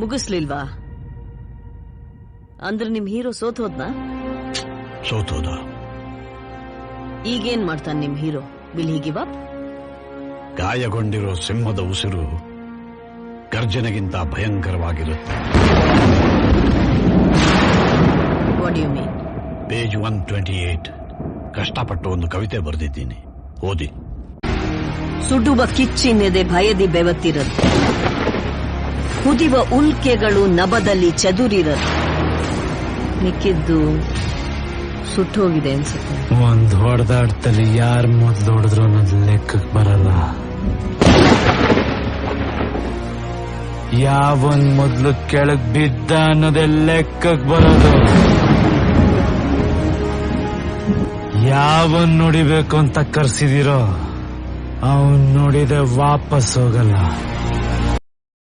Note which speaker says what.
Speaker 1: ಮುಗಿಸ್ಲಿಲ್ವಾ? ಅಂದ್ರೆ ನಿಮ್ ಹೀರೋ ಸೋತೋದ್ನಾ?
Speaker 2: ಸೋತೋದ.
Speaker 1: ಈಗೇನ್ ಮಾಡ್ತಾನೆ ನಿಮ್ ಹೀರೋ? Will he give up?
Speaker 2: ಗಾಯಗೊಂಡಿರೋ ಸಿಂಹದ ಉಸಿರು ಗರ್ಜನೆಗಿಂತ ಭಯಂಕರವಾಗಿರುತ್ತೆ.
Speaker 1: What do you mean?
Speaker 2: Page 128 ಕಷ್ಟಪಟ್ಟು ಒಂದು ಕವಿತೆ ಬರೆದಿದ್ದೀನಿ, ಓದಿ.
Speaker 1: ಸುಡುವ ಕಿಚ್ಚಿನೆದೆ ಭಯದಿ ಬೆವತ್ತಿರದು, ಕುದಿವ ಉಲ್ಕೆಗಳು ನಭದಲ್ಲಿ ಚದುರಿರದು, ಮಿಕ್ಕಿದ್ದು ಸುಟ್ಟೋಗಿದೆ ಅನ್ಸುತ್ತೆ.
Speaker 3: ಒಂದ್ ಹೊಡೆದಾಡ್ತಲ್ಲಿ ಯಾರ್ ಮೊದ್ಲು ಹೊಡೆದ್ರು ಅನ್ನೋದು ಲೆಕ್ಕಕ್ಕೆ ಬರಲ್ಲ. ಯಾವನ್ ಮೊದ್ಲು ಕೆಳಗ್ ಬಿದ್ದ ಅನ್ನೋದೇ ಲೆಕ್ಕಕ್ಕೆ ಬರೋದು. ಯಾವನ್ ನೋಡಿಬೇಕು ಅಂತ ಕರ್ಸಿದಿರೋ ಅವನ್ ನೋಡಿದೆ ವಾಪಸ್ ಹೋಗಲ್ಲ.